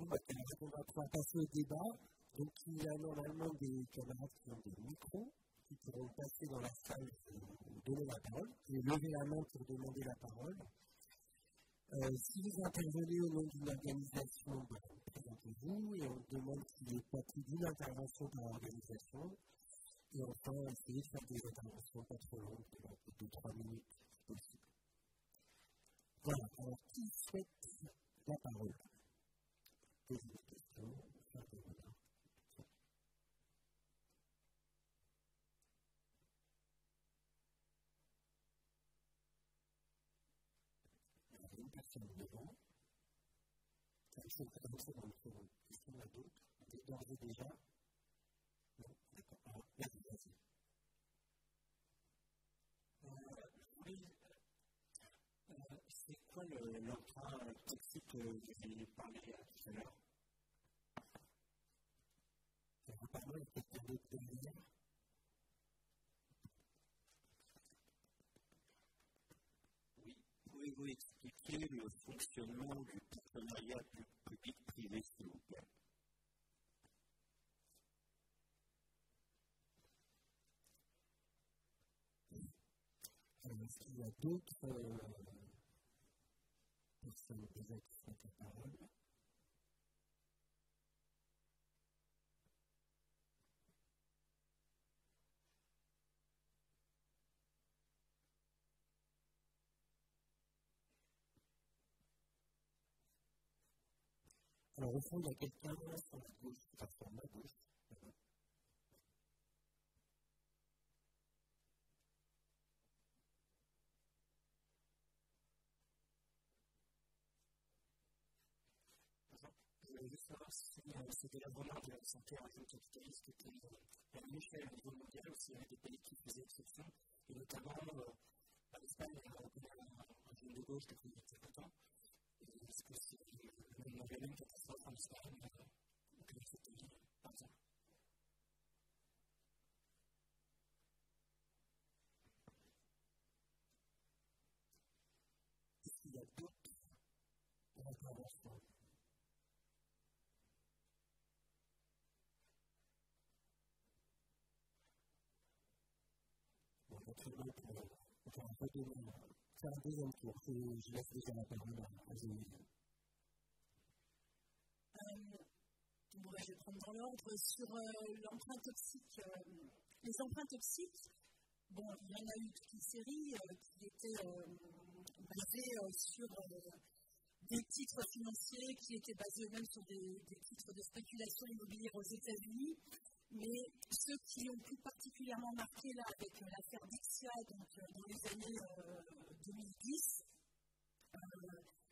On va pouvoir passer au débat. Donc, il y a normalement des camarades qui ont des micros, qui pourront passer dans la salle et donner la parole, et lever la main pour demander la parole. Si vous intervenez au nom d'une organisation, présentez-vous, et on demande s'il n'y ait pas plus d'une intervention par organisation. Et enfin, essayez de faire des interventions pas trop longues, de 2-3 minutes, si possible. Voilà, alors qui souhaite la parole? Posez des questions, faire des remarques. Il y a une personne devant. 30 secondes. Est-ce qu'il y en a d'autres? D'ores et déjà? Non, d'accord. Alors, vas-y. Oui, c'est quoi l'emprunt toxique que vous avez parlé tout à l'heure? Apparemment, il y a quelqu'un d'autre derrière. Oui, pouvez-vous expliquer le fonctionnement du partenariat public-privé, s'il vous plaît? Est-ce qu'il y a d'autres personnes déjà qui souhaitent la parole? Alors, au fond, il y a quelqu'un sur la gauche, sur ma gauche. Je voulais juste savoir si c'était la vraiment de la santé en région capitaliste qui était à une échelle au niveau mondial, ou s'il y avait des pays qui faisaient exception, et notamment l'Espagne a reconnu un régime de gauche depuis 50 ans. Est-ce que c'est la même catastrophe en Espagne que les États-Unis, par exemple? Est-ce qu'il y a d'autres interventions? Bon, naturellement, on va faire un deuxième tour. Je laisse déjà la parole à Zélie. Bon, je vais prendre dans l'ordre sur l'empreinte toxique. Les empreintes toxiques, bon, il y en a eu toute une série qui était basée sur des titres financiers qui étaient basés même sur des titres de spéculation immobilière aux États-Unis. Mais ceux qui ont plus particulièrement marqué là avec l'affaire Dexia, donc dans les années 2010,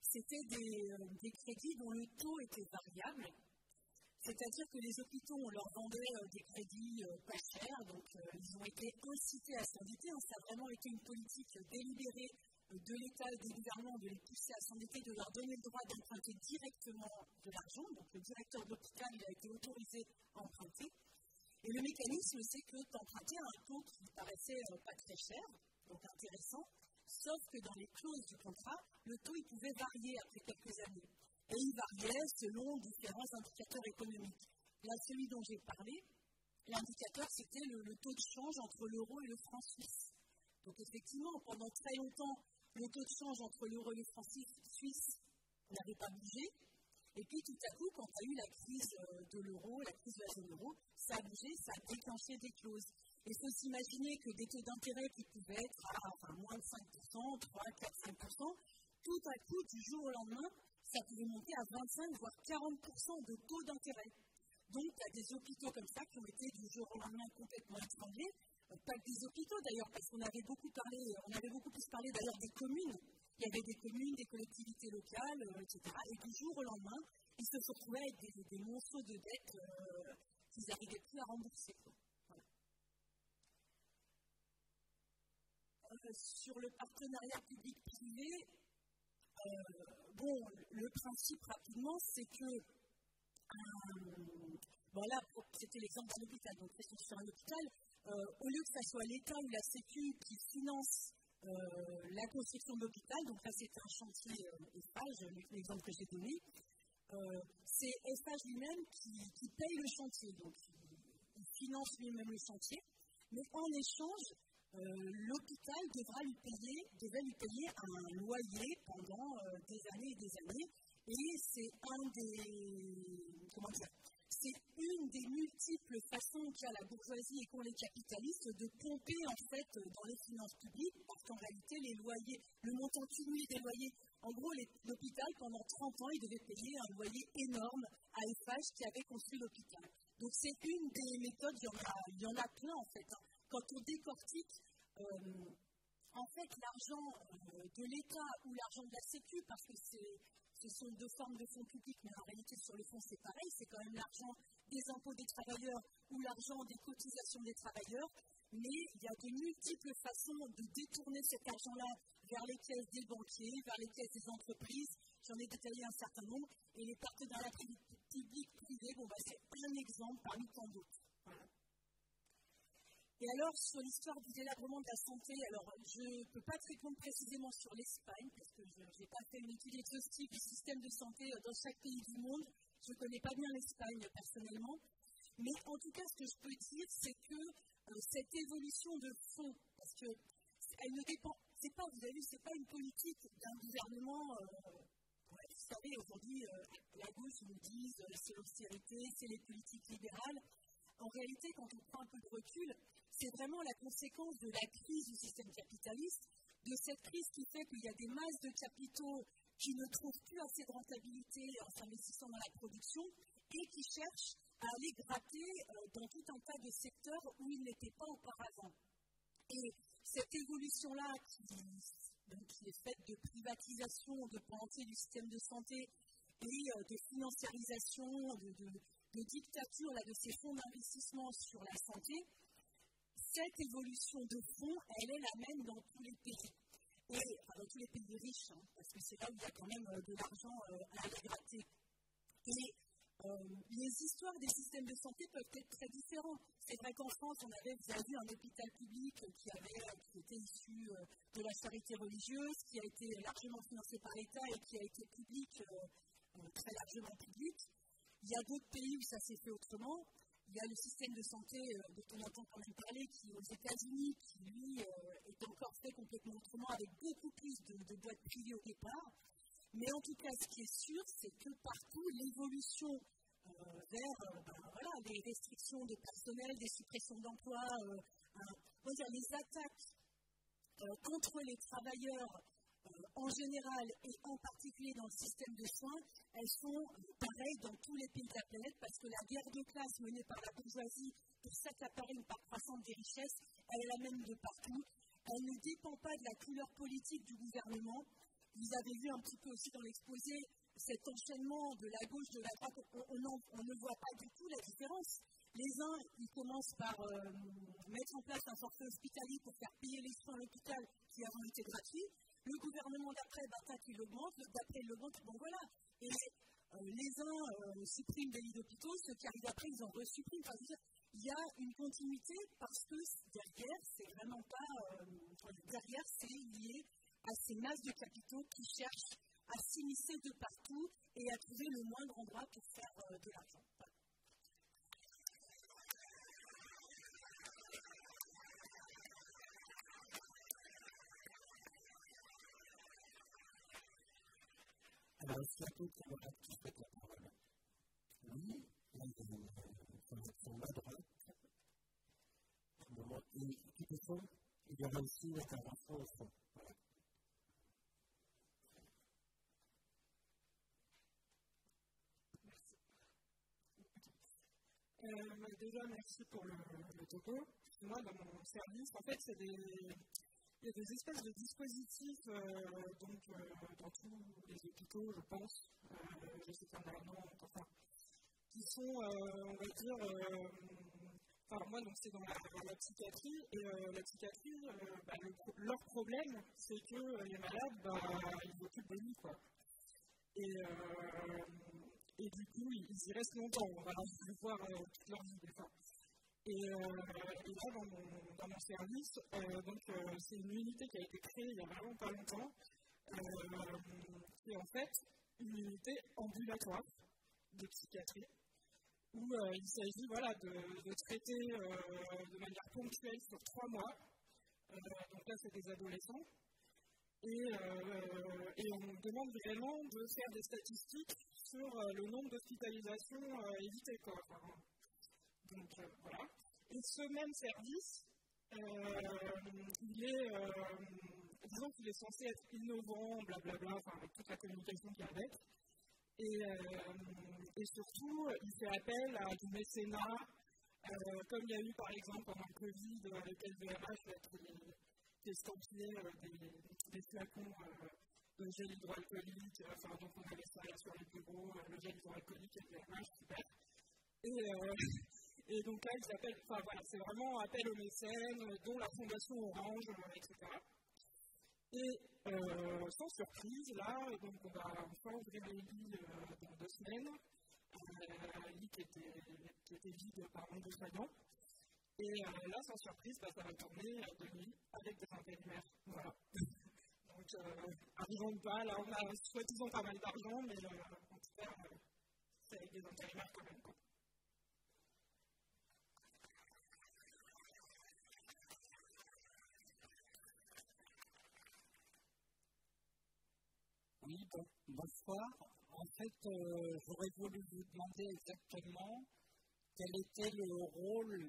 c'était des crédits dont le taux était variable. C'est-à-dire que les hôpitaux, on leur vendait des crédits pas chers, donc ils ont été incités à s'endetter. Ça a vraiment été une politique délibérée de l'État et des gouvernements de les pousser à s'endetter, de leur donner le droit d'emprunter directement de l'argent. Donc le directeur d'hôpital a été autorisé à emprunter. Et le mécanisme, c'est que tu empruntais à un taux qui paraissait pas très cher, donc intéressant, sauf que dans les clauses du contrat, le taux il pouvait varier après quelques années. Et il variait selon différents indicateurs économiques. Là, celui dont j'ai parlé, l'indicateur, c'était le taux de change entre l'euro et le franc suisse. Donc effectivement, pendant très longtemps, le taux de change entre l'euro et le franc suisse n'avait pas bougé. Et puis tout à coup, quand il y a eu la crise de l'euro, la crise de la zone euro, ça a bougé, ça a déclenché des clauses. Il faut s'imaginer que des taux d'intérêt qui pouvaient être à moins de 5%, 3, 4, 5%, tout à coup, du jour au lendemain, ça pouvait monter à 25, voire 40% de taux d'intérêt. Donc, il y a des hôpitaux comme ça qui ont été du jour au lendemain complètement étranglés. Pas que des hôpitaux d'ailleurs, parce qu'on avait beaucoup plus parlé d'ailleurs des communes. Il y avait des communes, des collectivités locales, etc. Et du jour au lendemain, ils se sont retrouvés avec des monceaux de dettes qu'ils n'arrivaient plus à rembourser. Voilà. Sur le partenariat public-privé, le principe rapidement, c'est que là, c'était l'exemple d'un hôpital, donc restons sur un hôpital, au lieu que ce soit l'État ou la Sécu qui finance la construction de l'hôpital, donc là c'était un chantier ESPAGE, l'exemple que j'ai donné, c'est FH lui-même qui paye le chantier. Donc, il finance lui-même le chantier. Mais en échange, l'hôpital devait lui payer un loyer pendant des années et des années. Et c'est c'est une des multiples façons qu'a la bourgeoisie et qu'ont les capitalistes de pomper en fait dans les finances publiques, parce qu'en réalité le montant cumulé des loyers, en gros l'hôpital pendant 30 ans il devait payer un loyer énorme à FH qui avait construit l'hôpital. Donc c'est une des méthodes, il y en a plein en fait. Quand on décortique en fait l'argent de l'État ou l'argent de la Sécu, parce que ce sont deux formes de fonds publics, mais en réalité, sur le fond, c'est pareil. C'est quand même l'argent des impôts des travailleurs ou l'argent des cotisations des travailleurs. Mais il y a de multiples façons de détourner cet argent-là vers les caisses des banquiers, vers les caisses des entreprises. J'en ai détaillé un certain nombre. Et les partenariats publics-privés, c'est un exemple parmi tant d'autres. Voilà. Et alors, sur l'histoire du délabrement de la santé, je ne peux pas te répondre précisément sur l'Espagne, parce que je n'ai pas fait une étude exhaustive du système de santé dans chaque pays du monde. Je ne connais pas bien l'Espagne personnellement. Mais en tout cas, ce que je peux dire, c'est que cette évolution de fond, parce que elle ne dépend, vous avez vu, c'est pas une politique d'un gouvernement. Vous savez, aujourd'hui, la gauche nous dit c'est l'austérité, c'est les politiques libérales. En réalité, quand on prend un peu de recul, c'est vraiment la conséquence de la crise du système capitaliste, de cette crise qui fait qu'il y a des masses de capitaux qui ne trouvent plus assez de rentabilité en s'investissant dans la production et qui cherchent à aller gratter dans tout un tas de secteurs où ils n'étaient pas auparavant. Et cette évolution-là, qui est faite de privatisation, de pan entier du système de santé et de financiarisation, de dictature de ces fonds d'investissement sur la santé, cette évolution de fonds, elle est la même dans tous les pays. Et dans tous les pays riches, parce que c'est là où il y a quand même de l'argent à aller gratter. Et les histoires des systèmes de santé peuvent être très différentes. C'est vrai qu'en France, vous avez vu un hôpital public qui était issu de la charité religieuse, qui a été largement financé par l'État et qui a été public, très largement public. Il y a d'autres pays où ça s'est fait autrement. Il y a le système de santé dont on entend quand même parler, qui est aux États-Unis, qui lui est encore fait complètement autrement, avec beaucoup plus de boîtes privées au départ. Mais en tout cas, ce qui est sûr, c'est que partout, l'évolution vers les restrictions de personnel, des suppressions d'emplois, les attaques contre les travailleurs en général et en particulier dans le système de soins, elles sont pareilles dans tous les pays de la planète parce que la guerre de classe menée par la bourgeoisie pour s'accaparer une part croissante des richesses, elle est la même de partout. Elle ne dépend pas de la couleur politique du gouvernement. Vous avez vu un petit peu aussi dans l'exposé cet enchaînement de la gauche, de la droite. On ne voit pas du tout la différence. Les uns, ils commencent par mettre en place un forfait hospitalier pour faire payer les soins à l'hôpital qui avant étaient gratuits. Le gouvernement d'après, il l'augmente, d'après il l'augmente, voilà. Et les uns suppriment des lits d'hôpitaux, ceux qui arrivent après, ils en resuppriment. Il y a une continuité parce que derrière, c'est vraiment pas. Derrière, c'est lié à ces masses de capitaux qui cherchent à s'immiscer de partout et à trouver le moindre endroit pour faire de l'argent. Alors, est-ce qu'il y a d'autres camarades qui souhaitent la parole? Oui, là, il y a une transaction à droite. Et qui peut faire? Il y aura aussi une intervention au fond. Voilà. Déjà, merci pour le topo. Moi, dans mon service, en fait, il y a des espèces de dispositifs dans tous les hôpitaux, je pense, je sais pas maintenant, qui sont, on va dire, moi, donc, c'est dans la psychiatrie, et la psychiatrie, leur problème, c'est que les malades, ils occupent des lits, quoi. Et du coup, ils y restent longtemps, on va les voir toute leur vie, des fois. Et là, dans mon service, c'est une unité qui a été créée il n'y a vraiment pas longtemps, qui est en fait une unité ambulatoire. de psychiatrie, où il s'agit de traiter de manière ponctuelle sur 3 mois. Donc là, c'est des adolescents. Et on demande vraiment de faire des statistiques sur le nombre d'hospitalisations évitées. Donc voilà. Et ce même service, disons qu'il est censé être innovant, blablabla, avec toute la communication qu'il y a avec. Et surtout, il fait appel à du mécénat, comme il y a eu par exemple pendant le Covid avec LVMH qui estampillait des flacons de gel hydroalcoolique, donc on avait ça sur les bureaux, le gel hydroalcoolique LVMH, super. Et donc là, c'est vraiment appel aux mécènes, dont la Fondation Orange, etc. Et sans surprise, là, donc on va enfin ouvrir les lits dans 2 semaines. Lits qui étaient vides par manque de soignants. Et là, sans surprise, ça va tourner de nuit avec des intérimaires. Voilà. Donc, argent ou pas, là, on a soi-disant pas mal d'argent, mais en tout cas, c'est avec des intérimaires quand même. Oui, bonsoir. En fait, j'aurais voulu vous demander exactement quel était le rôle,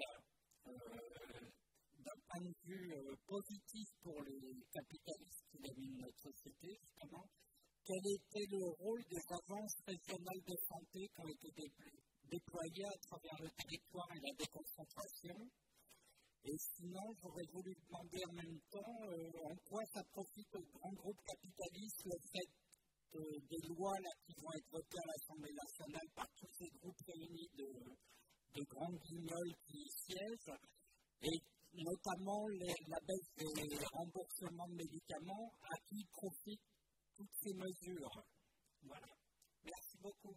d'un point de vue positif pour les capitalistes qui dominent notre société, justement, quel était le rôle des agences régionales de santé qui ont été déployées à travers le territoire et la déconcentration. Et sinon, j'aurais voulu demander en même temps en quoi ça profite aux grands groupes capitalistes le fait des lois là, qui vont être votées à l'Assemblée nationale par tous ces groupes réunis de grands guignols qui y siègent, et notamment la baisse des remboursements de médicaments, à qui profitent toutes ces mesures. Voilà. Merci beaucoup.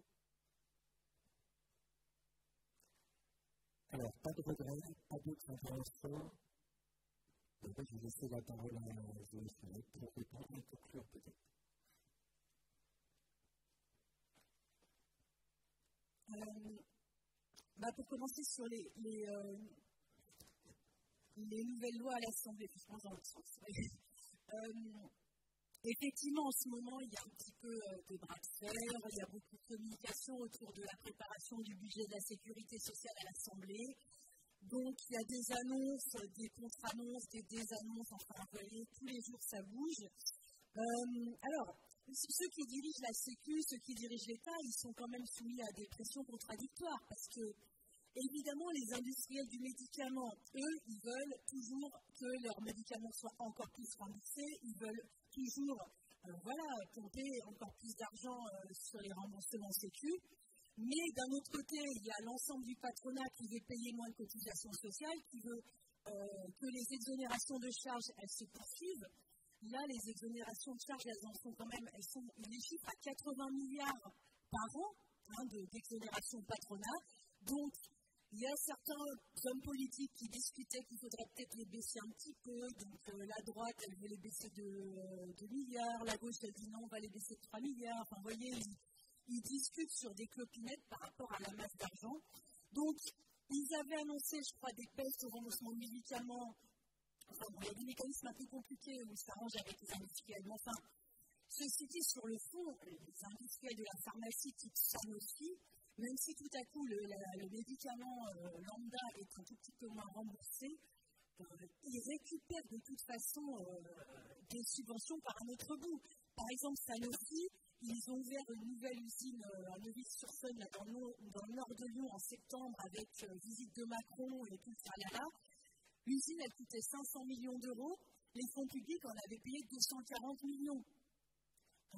Alors, pas de regret, pas d'autres interventions. Je vais laisser la parole à Zoé pour répondre et conclure peut-être. Pour commencer sur les nouvelles lois à l'Assemblée, je pense dans le sens. Effectivement, en ce moment, il y a un petit peu de bras de fer, il y a beaucoup de communication autour de la préparation du budget de la sécurité sociale à l'Assemblée. Donc, il y a des annonces, des contre-annonces, des désannonces, vous voyez, tous les jours ça bouge. Alors, ceux qui dirigent la Sécu, ceux qui dirigent l'État, ils sont quand même soumis à des pressions contradictoires parce que, évidemment, les industriels du médicament, eux, ils veulent toujours que leurs médicaments soient encore plus remboursés, ils veulent toujours pomper encore plus d'argent sur les remboursements Sécu. Mais d'un autre côté, il y a l'ensemble du patronat qui veut payer moins de cotisations sociales, qui veut que les exonérations de charges, elles se poursuivent. Là, les exonérations de charges, elles en sont quand même, les chiffres à 80 milliards par an d'exonération de patronat. Donc, il y a certains hommes politiques qui discutaient qu'il faudrait peut-être les baisser un petit peu. Donc, la droite, elle veut les baisser de 2 milliards. La gauche, elle dit non, on va les baisser de 3 milliards. Vous voyez, ils discutent sur des clopinettes par rapport à la masse d'argent. Donc, ils avaient annoncé, je crois, des baisses au remboursement de médicaments. Il y a des mécanismes un peu compliqués où ça s'arrange avec les industriels. Ceci dit, sur le fond, les industriels de la pharmacie type Sanofi, même si tout à coup le médicament lambda est un tout petit peu moins remboursé, ils récupèrent de toute façon des subventions par un autre bout. Par exemple, Sanofi, ils ont ouvert une nouvelle usine à Neuville-sur-Seine dans le nord de Lyon en septembre avec visite de Macron et tout le tralala. L'usine, elle coûtait 500 millions d'euros. Les fonds publics en avaient payé 240 millions.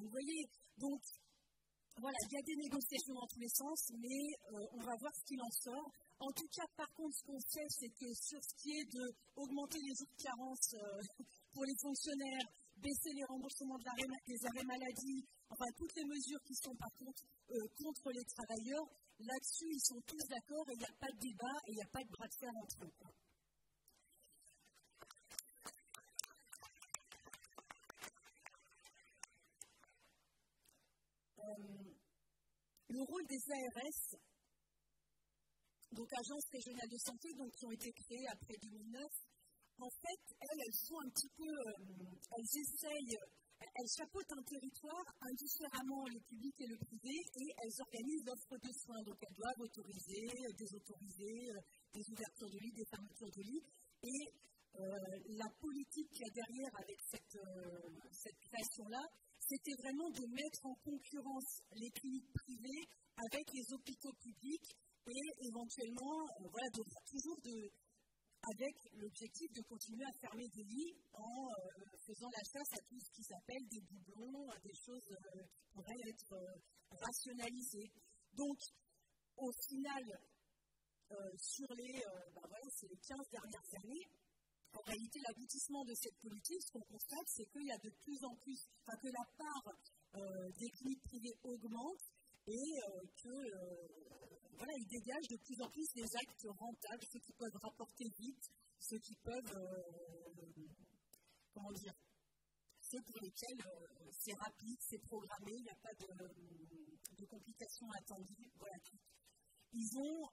Donc, vous voyez, il y a des négociations dans tous les sens, mais on va voir ce qu'il en sort. En tout cas, par contre, ce qu'on sait, c'est que sur ce qui est d'augmenter les jours de carence pour les fonctionnaires, baisser les remboursements des arrêts maladie, toutes les mesures qui sont par contre contre les travailleurs, là-dessus, ils sont tous d'accord et il n'y a pas de débat et il n'y a pas de bras de fer entre eux. le rôle des ARS, donc agences régionales de santé, donc, qui ont été créées après 2009, en fait, elles jouent un petit peu, elles chapeautent un territoire indifféremment le public et le privé et elles organisent l'offre de soins. Donc elles doivent autoriser, désautoriser des ouvertures de lits, des fermetures de lits. Et la politique qu'il y a derrière avec cette création-là, c'était vraiment de mettre en concurrence les cliniques privées avec les hôpitaux publics et éventuellement, avec l'objectif de continuer à fermer des lits en faisant la chasse à tout ce qui s'appelle des doublons, des choses qui pourraient être rationalisées. Donc, au final, sur c'est les 15 dernières années, en réalité, l'aboutissement de cette politique, ce qu'on constate, c'est qu'il y a de plus en plus, que la part des cliniques privées augmente et ils dégagent de plus en plus des actes rentables, ceux qui peuvent rapporter vite, ceux qui peuvent, ceux pour lesquels c'est rapide, c'est programmé, il n'y a pas de complications attendues. Voilà. Ils ont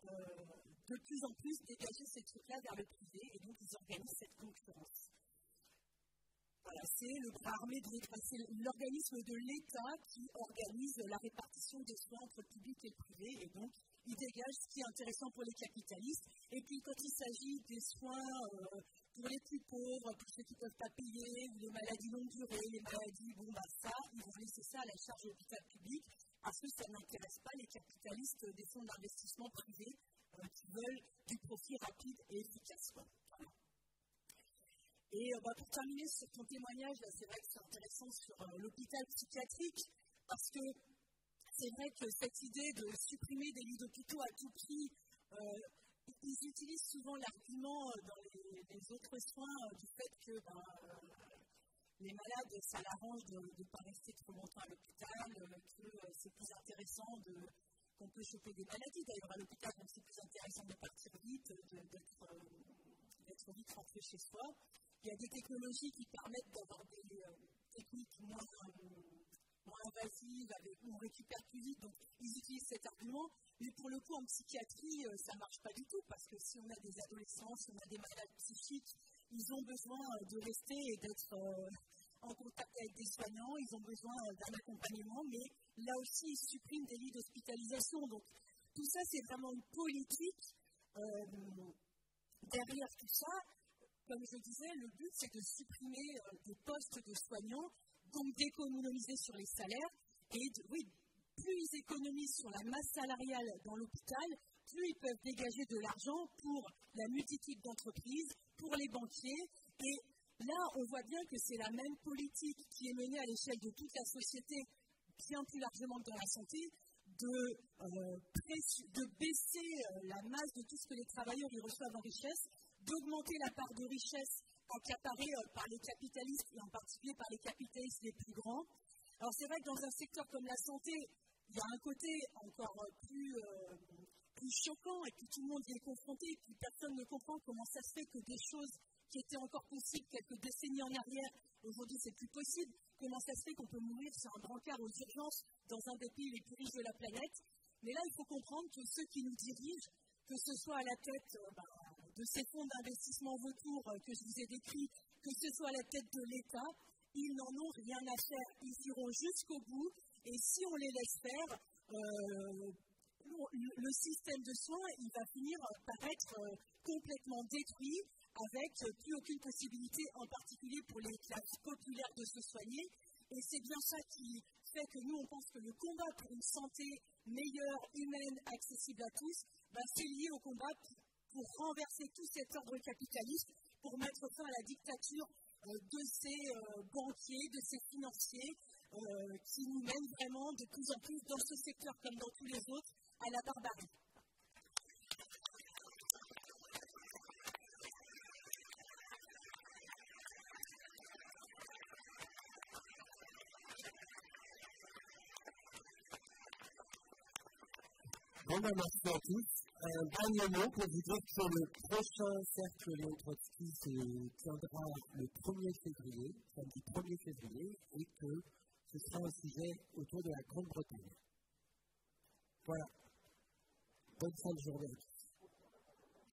de plus en plus dégagé ces trucs-là vers le privé et donc ils organisent cette concurrence. Voilà, c'est le bras armé de l'État, c'est l'organisme de l'État qui organise la répartition des soins entre le public et le privé et donc il dégage ce qui est intéressant pour les capitalistes. Et puis quand il s'agit des soins pour les plus pauvres, pour ceux qui ne peuvent pas payer, ou les maladies longue durée, les maladies, ils vont laisser ça à la charge de l'hôpital public parce que ça n'intéresse pas les capitalistes des fonds d'investissement privés qui veulent du profit rapide et efficace. Voilà. Et pour terminer sur ton témoignage, là, c'est vrai que c'est intéressant sur l'hôpital psychiatrique, parce que c'est vrai que cette idée de supprimer des lits d'hôpitaux à tout prix, ils utilisent souvent l'argument dans les autres soins du fait que les malades, ça l'arrange de ne pas rester trop longtemps à l'hôpital, que c'est plus intéressant qu'on peut choper des maladies. D'ailleurs, à l'hôpital, donc c'est plus intéressant de partir vite, d'être vite rentré chez soi. Il y a des technologies qui permettent d'avoir des techniques moins invasives, où on récupère plus vite. Donc, ils utilisent cet argument. Mais pour le coup, en psychiatrie, ça ne marche pas du tout. Parce que si on a des adolescents, si on a des malades psychiques, ils ont besoin de rester et d'être en contact avec des soignants. Ils ont besoin d'un accompagnement. Mais là aussi, ils suppriment des lits d'hospitalisation. Donc, tout ça, c'est vraiment une politique. Derrière tout ça, comme je disais, le but, c'est de supprimer des postes de soignants, donc d'économiser sur les salaires. Et plus ils économisent sur la masse salariale dans l'hôpital, plus ils peuvent dégager de l'argent pour la multitude d'entreprises, pour les banquiers. Et là, on voit bien que c'est la même politique qui est menée à l'échelle de toute la société, bien plus largement que dans la santé, de baisser la masse de tout ce que les travailleurs y reçoivent en richesse, d'augmenter la part de richesse accaparée par les capitalistes, et en particulier par les capitalistes les plus grands. Alors c'est vrai que dans un secteur comme la santé, il y a un côté encore plus choquant, et puis tout le monde y est confronté, et puis personne ne comprend comment ça se fait que des choses qui étaient encore possibles quelques décennies en arrière, aujourd'hui c'est plus possible. Comment ça se fait qu'on peut mourir sur un brancard aux urgences dans un des pays les plus riches de la planète. Mais là, il faut comprendre que ceux qui nous dirigent, que ce soit à la tête de ces fonds d'investissement vautours que je vous ai décrits, que ce soit à la tête de l'État, ils n'en ont rien à faire. Ils iront jusqu'au bout. Et si on les laisse faire, le système de soins, il va finir par être complètement détruit, avec plus aucune possibilité, en particulier pour les classes populaires, de se soigner. Et c'est bien ça qui fait que nous, on pense que le combat pour une santé meilleure, humaine, accessible à tous, c'est lié au combat pour renverser tout cet ordre capitaliste, pour mettre fin à la dictature de ces banquiers, de ces financiers, qui nous mènent vraiment de plus en plus, dans ce secteur comme dans tous les autres, à la barbarie. Bon, merci à tous. Un dernier mot pour vous dire que le prochain cercle Léon Trotsky se tiendra le 1er février, samedi 1er février, et que ce sera un sujet autour de la Grande-Bretagne. Voilà. Bonne fin de journée.